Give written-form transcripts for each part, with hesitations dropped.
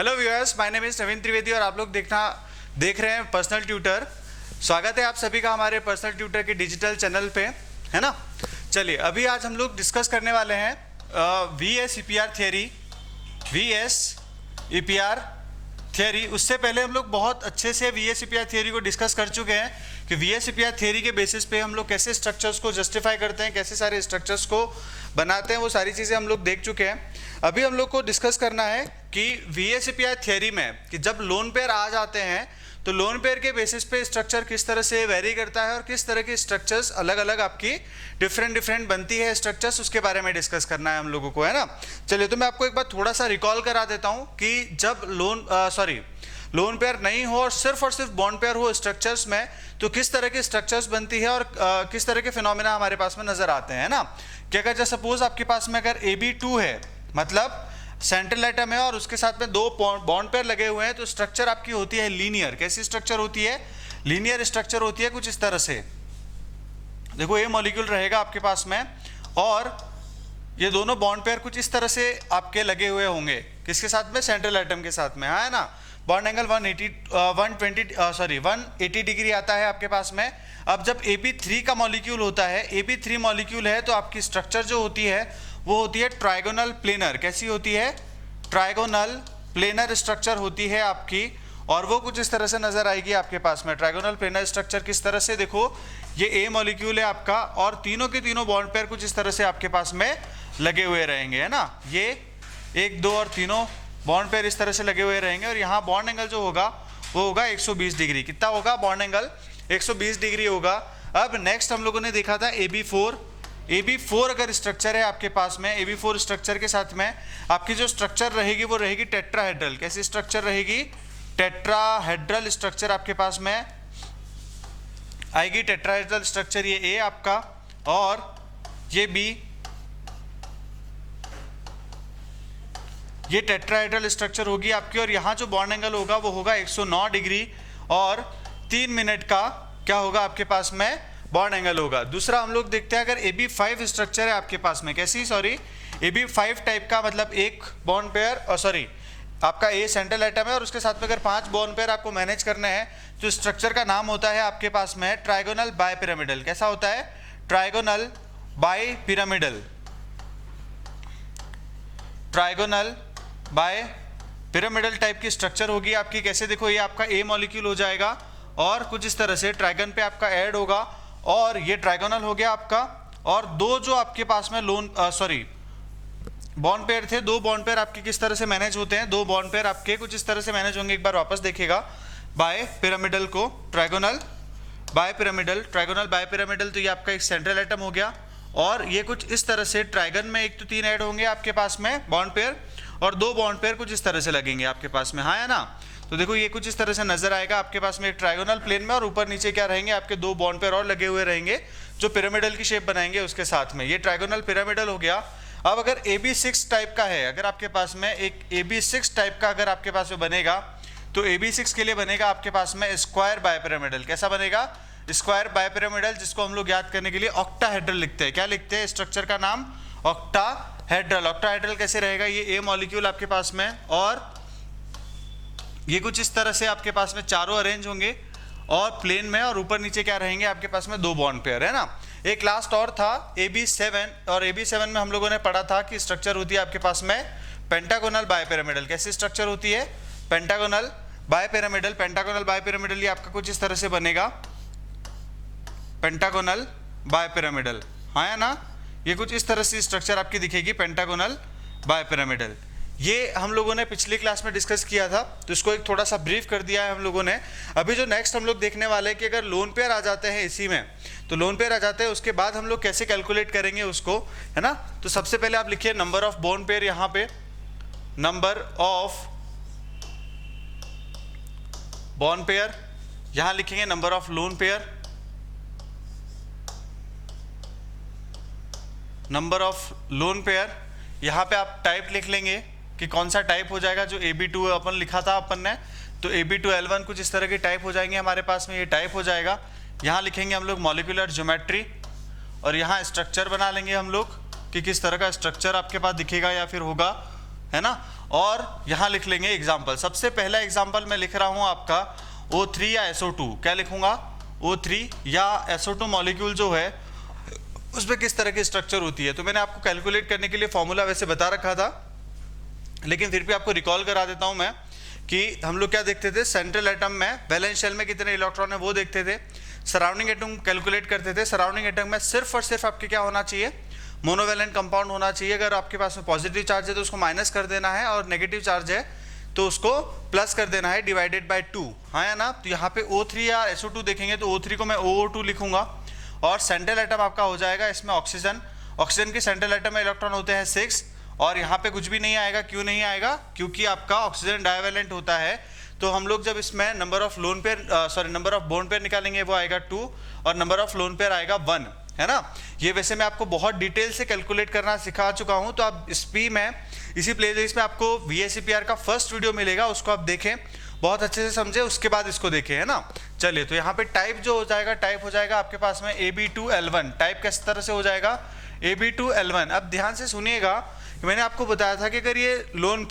Hello viewers, my name is Naveen Trivedi और आप लोग देख रहे हैं पर्सनल ट्यूटर। स्वागत है आप सभी का हमारे पर्सनल ट्यूटर के डिजिटल चैनल पे, है ना। चलिए, अभी आज हम लोग डिस्कस करने वाले हैं VS-EPR थियरी। उससे पहले हम लोग बहुत अच्छे से VS-EPR थियरी को डिस्कस कर चुके हैं कि VS-EPR थियरी के बेसिस पे हम लोग कैसे स्ट्रक्चर्स को जस्टिफाई करते हैं, कैसे सारे स्ट्रक्चर्स को बनाते हैं, वो सारी चीज़ें हम लोग देख चुके हैं। अभी हम लोग को डिस्कस करना है कि VS-EPR थियरी में कि जब लोन पेयर आ जाते हैं तो लोन पेयर के बेसिस पे स्ट्रक्चर किस तरह से वेरी करता है और किस तरह की स्ट्रक्चर्स अलग अलग आपकी डिफरेंट बनती है स्ट्रक्चर्स, उसके बारे में डिस्कस करना है हम लोगों को, है ना। चलिए, तो मैं आपको एक बार थोड़ा सा रिकॉल करा देता हूँ कि जब लोन पेयर नहीं हो और सिर्फ बॉन्ड पेयर हो स्ट्रक्चर्स में, तो किस तरह की स्ट्रक्चर्स बनती है और किस तरह के फिनोमिना हमारे पास में नजर आते हैं, ना। कि अगर जैसे सपोज आपके पास में अगर AB2 है, मतलब सेंट्रल एटम है और उसके साथ में दो बॉन्ड पेयर लगे हुए हैं, तो स्ट्रक्चर आपकी होती है लीनियर। कैसी स्ट्रक्चर होती है? लीनियर स्ट्रक्चर होती है कुछ इस तरह से। देखो, ये मॉलिक्यूल रहेगा आपके पास में और ये दोनों बॉन्ड पेयर कुछ इस तरह से आपके लगे हुए होंगे। किसके साथ में? सेंट्रल एटम के साथ में, है ना। बॉन्ड एंगल 180 डिग्री आता है आपके पास में। अब जब AB3 का मॉलिक्यूल होता है, AB3 मॉलिक्यूल है, तो आपकी स्ट्रक्चर जो होती है वो होती है ट्राइगोनल प्लेनर। कैसी होती है? ट्राइगोनल प्लेनर स्ट्रक्चर होती है आपकी, और वो कुछ इस तरह से नजर आएगी आपके पास में। ट्राइगोनल प्लेनर स्ट्रक्चर किस तरह से? देखो, ये A मॉलिक्यूल है आपका और तीनों के तीनों बॉन्ड पेयर कुछ इस तरह से आपके पास में लगे हुए रहेंगे, है ना। ये 1, 2 और तीनों बॉन्ड पेयर इस तरह से लगे हुए रहेंगे और यहाँ बॉन्ड एंगल जो होगा वो होगा 120 डिग्री। कितना होगा बॉन्ड एंगल? 120 डिग्री होगा। अब नेक्स्ट हम लोगों ने देखा था AB4 अगर स्ट्रक्चर है आपके पास में, AB4 स्ट्रक्चर के साथ में आपकी जो स्ट्रक्चर रहेगी वो रहेगी टेट्राहेड्रल। कैसी स्ट्रक्चर रहेगी? टेट्राहेड्रल स्ट्रक्चर आपके पास में आएगी। टेट्राहेड्रल स्ट्रक्चर ये A आपका और ये B, ये टेट्राहेड्रल स्ट्रक्चर होगी आपकी। और यहाँ जो बॉन्ड एंगल होगा वो होगा 109 डिग्री और 3 मिनट का क्या होगा आपके पास में बॉन्ड एंगल होगा। दूसरा हम लोग देखते हैं, अगर AB5 स्ट्रक्चर है आपके पास में, कैसी? AB5 टाइप का, मतलब एक बॉन्ड पेयर आपका A सेंट्रल एटम है और उसके साथ में अगर 5 बॉन्ड पेयर आपको मैनेज करने हैं, तो स्ट्रक्चर का नाम होता है आपके पास में ट्राइगोनल बाइपिरामिडल। कैसा होता है? Trigonal bipyramidal. Trigonal bipyramidal type की स्ट्रक्चर होगी आपकी। कैसे? देखो, ये आपका A मॉलिक्यूल हो जाएगा और कुछ इस तरह से ट्राइगन पे आपका ऐड होगा और ये ट्राइगोनल हो गया आपका। और दो जो आपके पास में बॉन्ड पेयर थे, 2 बॉन्ड पेयर आपके किस तरह से मैनेज होते हैं? 2 बॉन्ड पेयर आपके कुछ इस तरह से मैनेज होंगे। एक बार वापस देखिएगा बाय पिरामिडल को, ट्राइगोनल बाय पिरामिडल। तो ये आपका एक सेंट्रल एटम हो गया और ये कुछ इस तरह से ट्राइगन में 1 तो 3 ऐड होंगे आपके पास में बॉन्ड पेयर और 2 बॉन्ड पेयर कुछ इस तरह से लगेंगे आपके पास में, हाँ या ना। तो देखो, ये कुछ इस तरह से नजर आएगा आपके पास में एक ट्राइगोनल प्लेन में और ऊपर नीचे क्या रहेंगे आपके 2 बॉन्ड पेयर और लगे हुए रहेंगे जो पिरामिडल की शेप बनाएंगे उसके साथ में। ये ट्राइगोनल पिरामिडल हो गया। अब अगर AB6 टाइप का है, अगर आपके पास में एक AB6 टाइप का अगर आपके पास में बनेगा, तो AB6 के लिए बनेगा आपके पास में स्क्वायर बाइपिरामिडल। कैसा बनेगा? स्क्वायर बाइपिरामिडल, जिसको हम लोग याद करने के लिए ऑक्टाहेड्रल लिखते हैं। क्या लिखते हैं? स्ट्रक्चर का नाम ऑक्टाहेड्रल। ऑक्टाहेड्रल कैसे रहेगा? ये A मॉलिक्यूल आपके पास में और ये कुछ इस तरह से आपके पास में चारों अरेंज होंगे और प्लेन में, और ऊपर नीचे क्या रहेंगे आपके पास में 2 बॉन्ड पेयर, है ना। एक लास्ट और था AB7 और AB7 में हम लोगों ने पढ़ा था कि स्ट्रक्चर होती है आपके पास में पेंटागोनल बाइपिरामिडल। कैसी स्ट्रक्चर होती है? Pentagonal bipyramidal. ये आपका कुछ इस तरह से बनेगा, पेंटागोनल बाइपिरामिडल, हाँ या ना। ये कुछ इस तरह से स्ट्रक्चर आपकी दिखेगी, पेंटागोनल बाइपिरामिडल। ये हम लोगों ने पिछली क्लास में डिस्कस किया था, तो इसको एक थोड़ा सा ब्रीफ कर दिया है हम लोगों ने। अभी जो नेक्स्ट हम लोग देखने वाले हैं कि अगर लोन पेयर आ जाते हैं इसी में, तो लोन पेयर आ जाते हैं, उसके बाद हम लोग कैसे कैलकुलेट करेंगे उसको, है ना। तो सबसे पहले आप लिखिए नंबर ऑफ बॉन्ड पेयर, यहाँ पे नंबर ऑफ बॉन्ड पेयर, यहाँ लिखेंगे number of lone pair, number of lone pair. यहाँ पे आप टाइप लिख लेंगे कि कौन सा टाइप हो जाएगा। जो AB2 अपन लिखा था अपन ने, तो AB2L1 कुछ इस तरह के टाइप हो जाएंगे हमारे पास में, ये टाइप हो जाएगा। यहाँ लिखेंगे हम लोग मॉलिक्यूलर ज्योमेट्री और यहाँ स्ट्रक्चर बना लेंगे हम लोग कि किस तरह का स्ट्रक्चर आपके पास दिखेगा या फिर होगा, है ना। और यहाँ लिख लेंगे एग्जाम्पल। सबसे पहला एग्जाम्पल मैं लिख रहा हूँ आपका O3 या SO2, क्या लिखूंगा, O3 या SO2 मॉलिक्यूल जो है उस पर किस तरह की स्ट्रक्चर होती है। तो मैंने आपको कैलकुलेट करने के लिए फॉर्मूला वैसे बता रखा था, लेकिन फिर भी आपको रिकॉल करा देता हूं मैं कि हम लोग क्या देखते थे, सेंट्रल एटम में वैलेंस शेल में कितने इलेक्ट्रॉन है वो देखते थे, सराउंडिंग एटम कैलकुलेट करते थे। सराउंडिंग एटम में सिर्फ और सिर्फ आपके क्या होना चाहिए, मोनोवैलेंट कंपाउंड होना चाहिए। अगर आपके पास में पॉजिटिव चार्ज है तो उसको माइनस कर देना है, और नेगेटिव चार्ज है तो उसको प्लस कर देना है, डिवाइडेड बाय 2, हाँ या ना। तो यहाँ पे O3 या SO2 देखेंगे तो O3 को मैं OO2 लिखूंगा, और सेंट्रल एटम आपका हो जाएगा इसमें ऑक्सीजन। ऑक्सीजन के सेंट्रल एटम में इलेक्ट्रॉन होते हैं 6, और यहाँ पे कुछ भी नहीं आएगा। क्यों नहीं आएगा, क्योंकि आपका ऑक्सीजन डाइवैलेंट होता है। तो हम लोग जब इसमें number of lone pair number of bond pair निकालेंगे वो आएगा 2, और नंबर ऑफ लोन पेयर आएगा 1, है ना। ये वैसे मैं आपको बहुत डिटेल से कैलकुलेट करना सिखा चुका हूँ, तो आप इसी प्लेलिस्ट में आपको VSEPR का फर्स्ट वीडियो मिलेगा, उसको आप देखें, बहुत अच्छे से समझे, उसके बाद इसको देखें, है ना। चलिए, तो यहाँ पे टाइप जो हो जाएगा, टाइप हो जाएगा आपके पास में AB2L1। टाइप किस तरह से हो जाएगा, AB2L1। अब ध्यान से सुनिएगा, मैंने आपको बताया था कि अगर ये लोन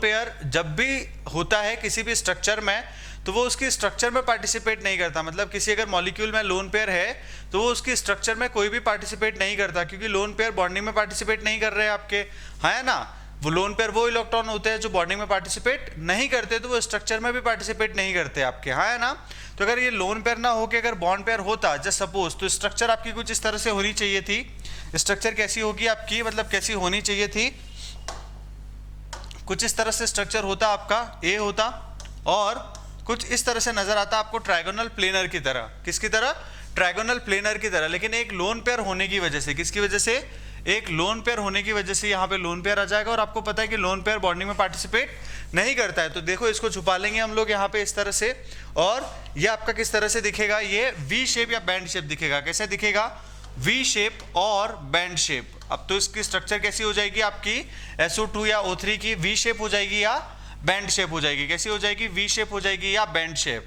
पेयर जब भी होता है किसी भी स्ट्रक्चर में, तो वो उसकी स्ट्रक्चर में पार्टिसिपेट नहीं करता। मतलब किसी अगर मॉलिक्यूल में लोन पेयर है तो वो उसकी स्ट्रक्चर में कोई भी पार्टिसिपेट नहीं करता, क्योंकि लोन पेयर बॉन्डिंग में पार्टिसिपेट नहीं कर रहे हैं आपके, है ना। वो लोन पेयर वो इलेक्ट्रॉन होते हैं जो बॉन्डिंग में पार्टिसिपेट नहीं करते, तो वो स्ट्रक्चर में भी पार्टिसिपेट नहीं करते आपके, हाँ है ना। तो अगर ये लोन पेयर ना होके अगर बॉन्ड पेयर होता जस्ट सपोज, तो स्ट्रक्चर आपकी कुछ इस तरह से होनी चाहिए थी। स्ट्रक्चर कैसी होगी आपकी, मतलब कैसी होनी चाहिए थी, कुछ इस तरह से स्ट्रक्चर होता आपका, ए होता, और कुछ इस तरह से नजर आता आपको ट्रायगोनल प्लेनर की तरह। किसकी तरह, ट्रायगोनल प्लेनर की तरह। लेकिन एक लोन पेयर होने की वजह से, किसकी वजह से, एक लोन पेयर होने की वजह से यहाँ पे लोन पेयर आ जाएगा, और आपको पता है कि लोन पेयर बॉन्डिंग में पार्टिसिपेट नहीं करता है। तो देखो, इसको छुपा लेंगे हम लोग यहाँ पे इस तरह से, और ये आपका किस तरह से दिखेगा, ये वी शेप या बैंड शेप दिखेगा। कैसे दिखेगा, वी शेप और बैंड शेप। अब तो इसकी स्ट्रक्चर कैसी हो जाएगी आपकी, SO2 या O3 की वी शेप हो जाएगी या बैंड शेप हो जाएगी। कैसी हो जाएगी, वी शेप हो जाएगी या बैंड शेप,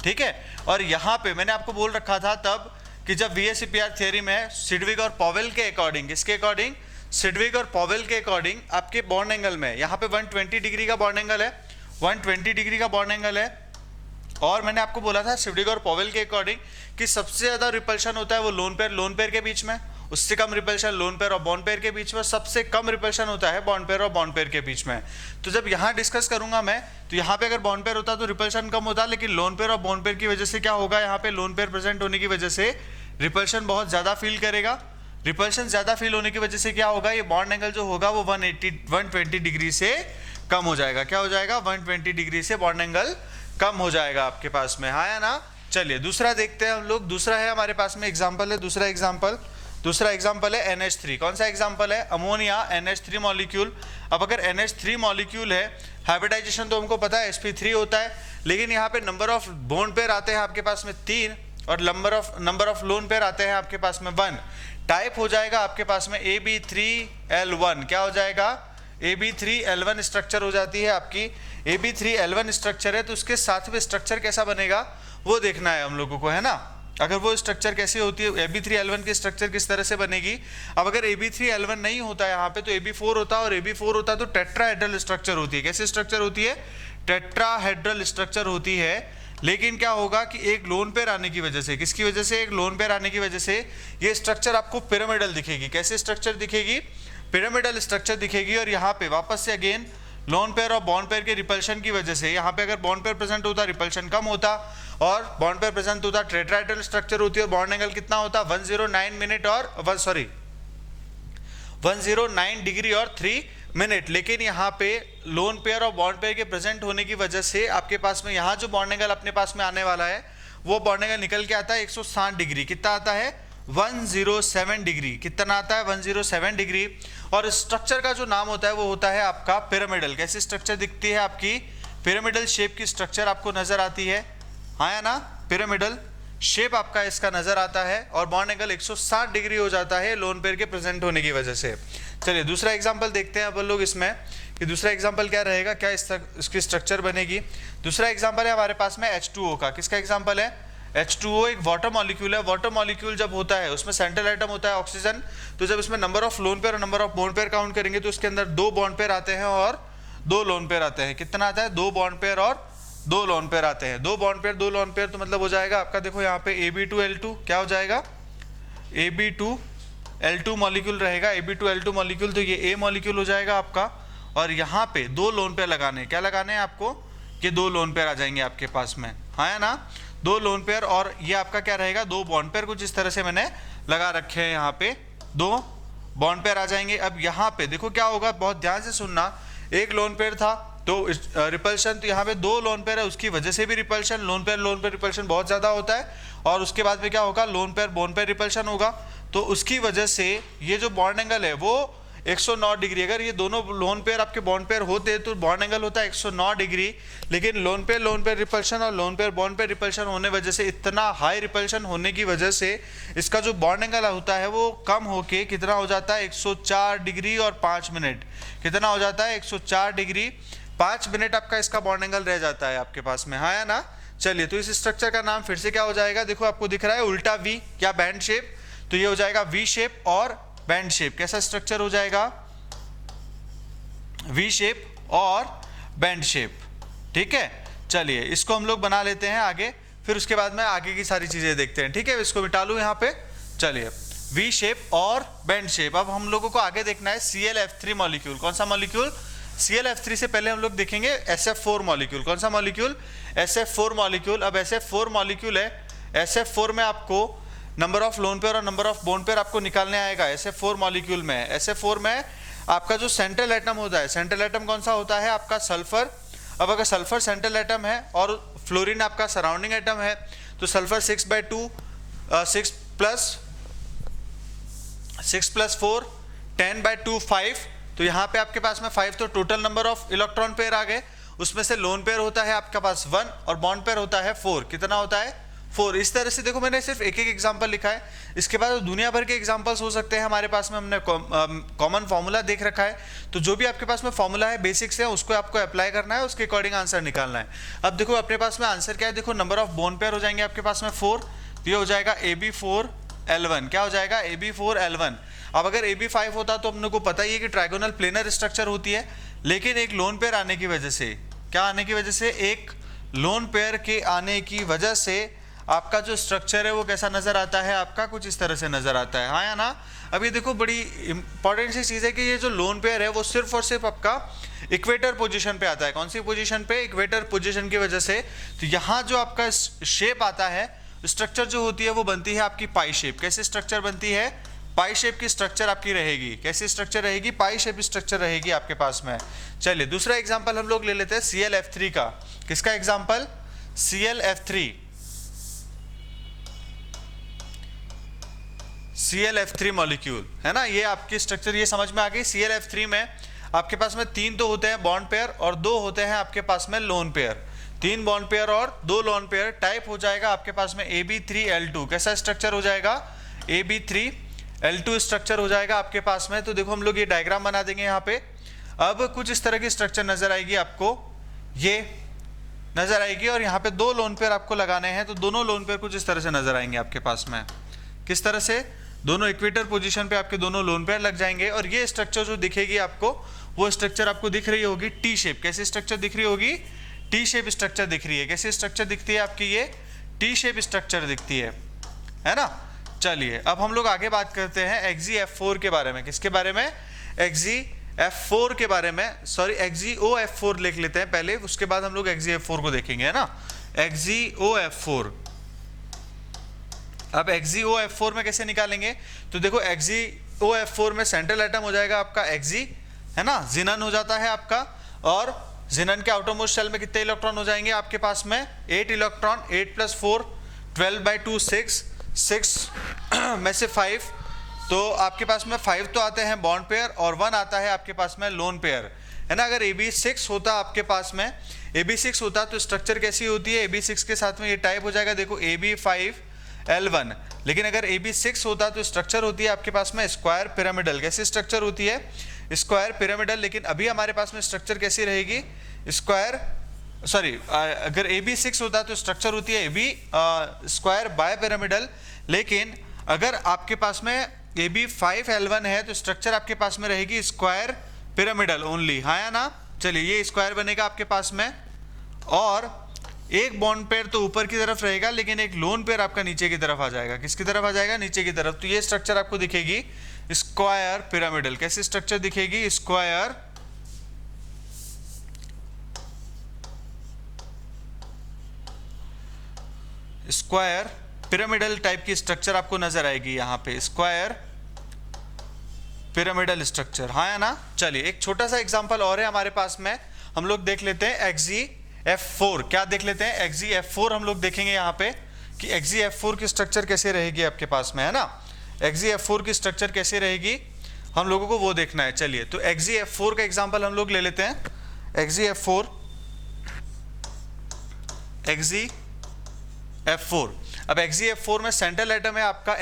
ठीक है। और यहाँ पे मैंने आपको बोल रखा था तब कि जब VSEPR थ्योरी में सिडविक और पॉवेल के अकॉर्डिंग, किसके अकॉर्डिंग, सिडविक और पॉवेल के अकॉर्डिंग आपके बॉन्ड एंगल में यहाँ पे 120 डिग्री का बॉन्ड एंगल है, 120 डिग्री का बॉन्ड एंगल है। और मैंने आपको बोला था सिडविक और पॉवेल के अकॉर्डिंग कि सबसे ज्यादा रिपल्शन होता है वो लोन पेयर के बीच में, उससे कम रिपल्शन लोन पेयर और बॉन्ड पेयर के बीच में, सबसे कम रिपल्शन होता है बॉन्ड पेयर और बॉन्ड पेयर के बीच में। तो जब यहाँ डिस्कस करूंगा मैं, तो यहाँ पे अगर बॉन्ड पेयर होता तो रिपल्शन कम होता, लेकिन लोन पेयर और बॉन्ड पेयर की वजह से क्या होगा, यहाँ पे लोन पेयर प्रेजेंट होने की वजह से रिपल्शन बहुत ज्यादा फील करेगा। रिपल्शन ज्यादा फील होने की वजह से क्या होगा, ये बॉन्ड एंगल जो होगा वो 120 डिग्री से कम हो जाएगा। क्या हो जाएगा, 120 डिग्री से बॉन्ड एंगल कम हो जाएगा आपके पास में, हाँ या ना। चलिए दूसरा देखते हैं हम लोग। दूसरा है हमारे पास में एग्जाम्पल है, दूसरा एग्जाम्पल है NH3। कौन सा एग्जाम्पल है, अमोनिया NH3 मॉलिक्यूल। अब अगर NH3 मॉलिक्यूल है, हाइब्रिडाइजेशन तो हमको पता है sp3 होता है, लेकिन यहाँ पे नंबर ऑफ बॉन्ड पेयर आते हैं आपके पास में 3, और नंबर ऑफ लोन पेयर आते हैं आपके पास में 1। टाइप हो जाएगा आपके पास में AB3L1। क्या हो जाएगा, AB3L1 स्ट्रक्चर हो जाती है आपकी। AB3L1 स्ट्रक्चर है, तो उसके साथ में स्ट्रक्चर कैसा बनेगा वो देखना है हम लोगों को, है ना। अगर वो स्ट्रक्चर कैसी होती है, AB3L1 की स्ट्रक्चर किस तरह से बनेगी। अब अगर AB3L1 नहीं होता यहाँ पे तो AB4 होता, और AB4 होता तो टेट्राहेड्रल स्ट्रक्चर होती है। कैसी स्ट्रक्चर होती है, टेट्राहेड्रल स्ट्रक्चर होती है। लेकिन क्या होगा कि एक लोन पेयर आने की वजह से, किसकी वजह से, एक लोन पेयर आने की वजह से ये स्ट्रक्चर आपको पिरामिडल दिखेगी। कैसे स्ट्रक्चर दिखेगी, पिरामिडल स्ट्रक्चर दिखेगी। और यहाँ पे वापस से अगेन लोन पेयर और बॉन्ड पेयर के रिपल्शन की वजह से, यहाँ पे अगर बॉन्ड पेयर प्रेजेंट होता रिपल्शन कम होता, और बॉन्ड पेयर प्रेजेंट होता टेट्राहेड्रल स्ट्रक्चर होती है, और बॉन्ड एंगल कितना होता 109 डिग्री और 3 मिनट। लेकिन यहाँ पे लोन पेयर और बॉन्ड पेयर के प्रेजेंट होने की वजह से आपके पास में यहाँ जो बॉन्ड एंगल अपने पास में आने वाला है वो बॉन्ड एंगल निकल के आता है 160 डिग्री। कितना आता है, 107 डिग्री। कितना आता है, 107 डिग्री। और स्ट्रक्चर का जो नाम होता है वो होता है आपका पिरामिडल। कैसी स्ट्रक्चर दिखती है आपकी, पिरामिडल शेप की स्ट्रक्चर आपको नजर आती है, हाँ या ना। पिरामिडल शेप आपका इसका नजर आता है, और बॉन्ड एंगल 160 डिग्री हो जाता है लोन पेयर के प्रेजेंट होने की वजह से। चलिए दूसरा एग्जांपल देखते हैं अब लोग इसमें कि दूसरा एग्जांपल क्या रहेगा, क्या इसकी स्ट्रक्चर बनेगी। दूसरा एग्जांपल है हमारे पास में H2O का। किसका एग्जांपल है, H2O एक वाटर मॉलिक्यूल है। वाटर मॉलिक्यूल जब होता है उसमें सेंट्रल एटम होता है ऑक्सीजन, तो जब इसमें नंबर ऑफ लोन पेयर और number of bond pair count करेंगे तो उसके अंदर 2 बॉन्ड पेयर आते हैं और 2 लोन पेयर आते हैं। कितना आता है? 2 बॉन्ड पेयर और 2 लोन पेयर आते हैं। 2 बॉन्ड पेयर 2 लोन पेयर, तो मतलब हो जाएगा आपका, देखो यहाँ पे Ab2L2 क्या हो जाएगा? Ab2L2 मॉलिक्यूल रहेगा, Ab2L2 मॉलिक्यूल, तो ये A मॉलिक्यूल हो जाएगा आपका। और यहाँ पे 2 लोन पेयर लगाने, क्या लगाने हैं आपको? कि 2 लोन पेयर आ जाएंगे आपके पास में, हाँ है ना? 2 लोन पेयर, और ये आपका क्या रहेगा? 2 बॉन्ड पेयर कुछ इस तरह से मैंने लगा रखे हैं। यहाँ पे 2 बॉन्ड पेयर आ जाएंगे। अब यहाँ पे देखो क्या होगा, बहुत ध्यान से सुनना। एक लोन पेयर था तो रिपल्शन, तो यहाँ पे 2 लोन पेयर है, उसकी वजह से भी रिपल्शन, लोन पेयर रिपल्शन बहुत ज़्यादा होता है। और उसके बाद में क्या होगा? Lone pair bond pair repulsion होगा। तो उसकी वजह से ये जो बॉन्ड एंगल है वो 109 डिग्री, अगर ये दोनों लोन पेयर आपके बॉन्ड पेयर होते तो बॉन्ड एंगल होता है 109 डिग्री। लेकिन लोन पेयर रिपल्शन और lone pair bond pair repulsion होने वजह से, इतना हाई रिपल्शन होने की वजह से इसका जो बॉन्ड एंगल होता है वो कम होके कितना हो जाता है? 104 डिग्री और 5 मिनट। कितना हो जाता है? 104 डिग्री 5 मिनट आपका इसका बॉन्ड एंगल रह जाता है आपके पास में, हाँ है ना? चलिए, तो इस स्ट्रक्चर का नाम फिर से क्या हो जाएगा? देखो आपको दिख रहा है उल्टा वी, क्या बैंड शेप, तो ये हो जाएगा वी शेप और बैंड शेप। कैसा स्ट्रक्चर हो जाएगा? वी शेप और बैंड शेप, ठीक है। चलिए इसको हम लोग बना लेते हैं आगे, फिर उसके बाद में आगे की सारी चीजें देखते हैं, ठीक है। इसको मिटा लूं यहाँ पे। चलिए, वी शेप और बैंड शेप। अब हम लोगों को आगे देखना है ClF3 मॉलिक्यूल। कौन सा मॉलिक्यूल? ClF3 से पहले हम लोग देखेंगे SF4 मॉलिक्यूल। कौन सा मॉलिक्यूल? SF4 molecule. अब SF4 मॉलिक्यूल है, SF4 में आपको नंबर ऑफ लोन पेयर और नंबर ऑफ बॉन्ड पेयर आपको निकालने आएगा। SF4 मॉलिक्यूल में, SF4 में आपका जो सेंट्रल एटम होता है, सेंट्रल एटम कौन सा होता है? आपका सल्फर। अब अगर सल्फर सेंट्रल एटम है और फ्लोरीन आपका सराउंडिंग एटम है, तो सल्फर 6/2 6 + 4 10/2 5, तो यहाँ पे आपके पास में 5, तो total number of electron pair आ गए। उसमें से लोन पेयर होता है आपके पास 1 और बॉन्ड पेयर होता है 4। कितना होता है? 4। इस तरह से देखो, मैंने सिर्फ एक एग्जांपल लिखा है, इसके बाद दुनिया भर के एग्जांपल्स हो सकते हैं हमारे पास में। हमने कॉमन फॉर्मूला देख रखा है, तो जो भी आपके पास में फॉर्मूला है, बेसिक्स है, उसको आपको अप्लाई करना है, उसके अकॉर्डिंग आंसर निकालना है। अब देखो अपने पास में आंसर क्या है, देखो नंबर ऑफ बॉन्ड पेयर हो जाएंगे आपके पास में 4, तो ये हो जाएगा Ab4L1। क्या हो जाएगा? Ab4L1। अब अगर Ab5 होता तो अपने को पता ही है कि ट्राइगोनल प्लेनर स्ट्रक्चर होती है, लेकिन एक लोन पेयर आने की वजह से, क्या आने की वजह से? एक लोन पेयर के आने की वजह से आपका जो स्ट्रक्चर है वो कैसा नजर आता है? आपका कुछ इस तरह से नजर आता है, हाँ या ना? अब ये देखो, बड़ी इंपॉर्टेंट सी चीज है कि ये जो लोन पेयर है वो सिर्फ और सिर्फ आपका इक्वेटर पोजीशन पे आता है। कौन सी पोजीशन पे? इक्वेटर पोजीशन की वजह से। तो यहाँ जो आपका शेप आता है, स्ट्रक्चर जो होती है वो बनती है आपकी पाई शेप। कैसे स्ट्रक्चर बनती है? पाई शेप की स्ट्रक्चर आपकी रहेगी। कैसी स्ट्रक्चर रहेगी? पाई शेप स्ट्रक्चर रहेगी आपके पास में। चलिए दूसरा एग्जांपल हम लोग ले लेते हैं ClF3 का। किसका एग्जांपल? ClF3 मॉलिक्यूल है ना। ये आपकी स्ट्रक्चर ये समझ में आ गई। ClF3 में आपके पास में 3 तो होते हैं बॉन्ड पेयर और 2 होते हैं आपके पास में लोन पेयर। 3 बॉन्ड पेयर और 2 लोन पेयर। टाइप हो जाएगा आपके पास में Ab3L2। कैसा स्ट्रक्चर हो जाएगा? Ab3L2 स्ट्रक्चर हो जाएगा आपके पास में। तो देखो हम लोग ये डायग्राम बना देंगे यहाँ पे। अब कुछ इस तरह की स्ट्रक्चर नजर आएगी आपको, ये नजर आएगी, और यहाँ पे 2 लोन पेयर आपको लगाने हैं, तो दोनों लोन पेयर कुछ इस तरह से नजर आएंगे आपके पास में। किस तरह से? दोनों इक्वेटर पोजीशन पे आपके दोनों लोन पेयर लग जाएंगे, और ये स्ट्रक्चर जो दिखेगी आपको, वो स्ट्रक्चर आपको दिख रही होगी टी शेप। कैसी स्ट्रक्चर दिख रही होगी? टी शेप स्ट्रक्चर दिख रही है। कैसी स्ट्रक्चर दिखती है आपकी? ये टी शेप स्ट्रक्चर दिखती है ना। चलिए अब हम लोग आगे बात करते हैं XeF4 के बारे में। किसके बारे में? XeF4 के बारे में। सॉरी, XeOF4 लिख लेते हैं पहले, उसके बाद हम लोग XeF4 को देखेंगे, है ना। XeOF4। अब XeOF4 में कैसे निकालेंगे? तो देखो XeOF4 में सेंट्रल एटम हो जाएगा आपका Xe, है ना, जिनन हो जाता है आपका, और जिनन के आउटरमोस्ट शेल में कितने इलेक्ट्रॉन हो जाएंगे आपके पास में? 8 इलेक्ट्रॉन। 8 + 4 12/2 6 में से 5, तो आपके पास में 5 तो आते हैं बॉन्ड पेयर और 1 आता है आपके पास में लोन पेयर, है ना। अगर AB6 होता आपके पास में, AB6 होता तो स्ट्रक्चर कैसी होती है? AB6 के साथ में ये टाइप हो जाएगा, देखो AB5L1। लेकिन अगर AB6 होता तो स्ट्रक्चर होती है आपके पास में स्क्वायर पिरामिडल। कैसी स्ट्रक्चर होती है? Square pyramidal. लेकिन अभी हमारे पास में स्ट्रक्चर कैसी रहेगी? स्क्वायर सॉरी अगर ए बी 6 होता है तो स्ट्रक्चर होती है A B square by pyramidal, लेकिन अगर आपके पास में ए बी 5L1 है तो स्ट्रक्चर आपके पास में रहेगी स्क्वायर पिरामिडल ओनली, हाँ या ना। चलिए ये स्क्वायर बनेगा आपके पास में, और एक बॉन्ड पेयर तो ऊपर की तरफ रहेगा लेकिन एक लोन पेयर आपका नीचे की तरफ आ जाएगा। किसकी तरफ आ जाएगा? नीचे की तरफ। तो ये स्ट्रक्चर आपको दिखेगी स्क्वायर पिरामिडल। कैसी स्ट्रक्चर दिखेगी? स्क्वायर स्क्वायर पिरामिडल टाइप की स्ट्रक्चर आपको नजर आएगी यहाँ पे, स्क्वायर पिरामिडल स्ट्रक्चर, हाँ या ना। चलिए एक छोटा सा एग्जांपल और है हमारे पास में, हम लोग देख लेते हैं XGF4। क्या देख लेते हैं? XGF4 हम लोग देखेंगे यहाँ पे कि XGF4 की स्ट्रक्चर कैसे रहेगी आपके पास में, है ना। XGF4 की स्ट्रक्चर कैसे रहेगी हम लोगों को वो देखना है। चलिए तो XGF4 का एग्जाम्पल हम लोग ले लेते हैं। XGF4 अब XGF4 में सेंट्रल एटम है आपका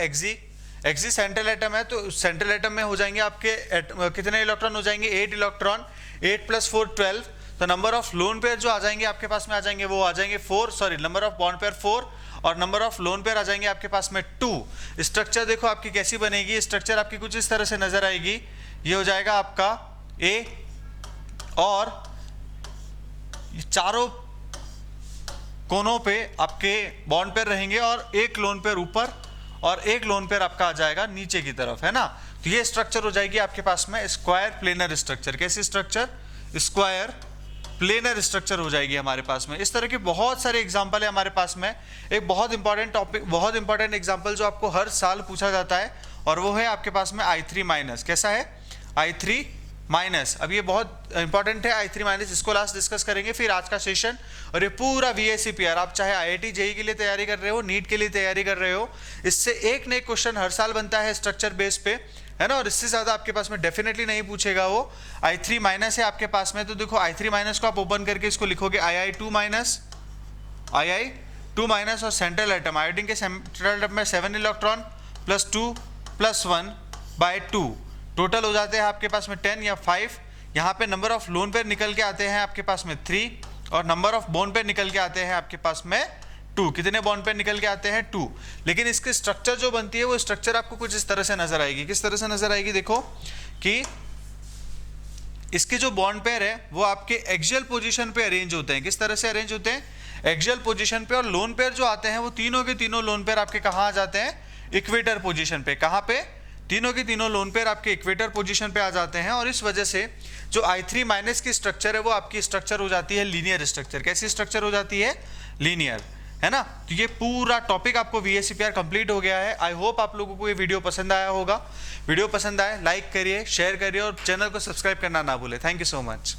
Xg सेंट्रल एटम है, तो सेंट्रल एटम में हो जाएंगे आपके कितने इलेक्ट्रॉन हो जाएंगे? 8 इलेक्ट्रॉन, 8 + 4 12। तो नंबर ऑफ लोन पेयर जो आ जाएंगे आपके पास में आ जाएंगे, वो आ जाएंगे 4, sorry number of bond pair 4 और नंबर ऑफ लोन पेयर आ जाएंगे आपके पास में 2। स्ट्रक्चर देखो आपकी कैसी बनेगी, स्ट्रक्चर आपकी कुछ इस तरह से नजर आएगी। ये हो जाएगा आपका A, और चारों कोनों पे आपके बॉन्ड पेयर रहेंगे और एक लोन पेयर ऊपर और एक लोन पेयर आपका आ जाएगा नीचे की तरफ, है ना। तो ये स्ट्रक्चर हो जाएगी आपके पास में स्क्वायर प्लेनर स्ट्रक्चर। कैसी स्ट्रक्चर? स्क्वायर प्लेनर स्ट्रक्चर हो जाएगी हमारे पास में। इस तरह के बहुत सारे एग्जांपल है हमारे पास में। एक बहुत इंपॉर्टेंट टॉपिक, बहुत इंपॉर्टेंट एग्जांपल जो आपको हर साल पूछा जाता है, और वो है आपके पास में I3-। कैसा है? I3-। अब ये बहुत इंपॉर्टेंट है I3-, इसको लास्ट डिस्कस करेंगे फिर आज का सेशन। और ये पूरा VSCPR, आप चाहे IIT JEE के लिए तैयारी कर रहे हो, नीट के लिए तैयारी कर रहे हो, इससे एक न एक क्वेश्चन हर साल बनता है स्ट्रक्चर बेस पे, है ना। और इससे ज्यादा आपके पास में डेफिनेटली नहीं पूछेगा वो। I3- है आपके पास में, तो देखो I3- को आप ओपन करके इसको लिखोगे II2- और सेंट्रल एटम, आयोडीन के सेंट्रल एटम में 7 इलेक्ट्रॉन +2 + 1/2, टोटल हो जाते हैं आपके पास में 10 या 5। यहाँ पे नंबर ऑफ लोन पेयर निकल के आते हैं आपके पास में 3, और नंबर ऑफ बॉन्ड पेयर निकल के आते हैं आपके पास में 2। कितने बॉन्ड पेयर निकल के आते हैं? 2। लेकिन इसकी स्ट्रक्चर जो बनती है वो स्ट्रक्चर आपको कुछ इस तरह से नजर आएगी। किस तरह से नजर आएगी? देखो कि इसके जो बॉन्ड पेयर है वो आपके एक्सियल पोजीशन पे अरेंज होते हैं। किस तरह से अरेंज होते हैं? एक्सियल पोजीशन पे। और लोन पेयर जो आते हैं वो तीनों के तीनों लोन पेयर आपके कहाँ आ जाते हैं? इक्वेटर पोजीशन पे। कहाँ पे? तीनों के तीनों लोन पेयर आपके इक्वेटर पोजीशन पे आ जाते हैं, और इस वजह से जो I3- की स्ट्रक्चर है वो आपकी स्ट्रक्चर हो जाती है लीनियर स्ट्रक्चर। कैसी स्ट्रक्चर हो जाती है? लीनियर, है ना। तो ये पूरा टॉपिक आपको VSCPR कंप्लीट हो गया है। आई होप आप लोगों को ये वीडियो पसंद आया होगा। वीडियो पसंद आए लाइक करिए, शेयर करिए और चैनल को सब्सक्राइब करना ना भूले। Thank you so much.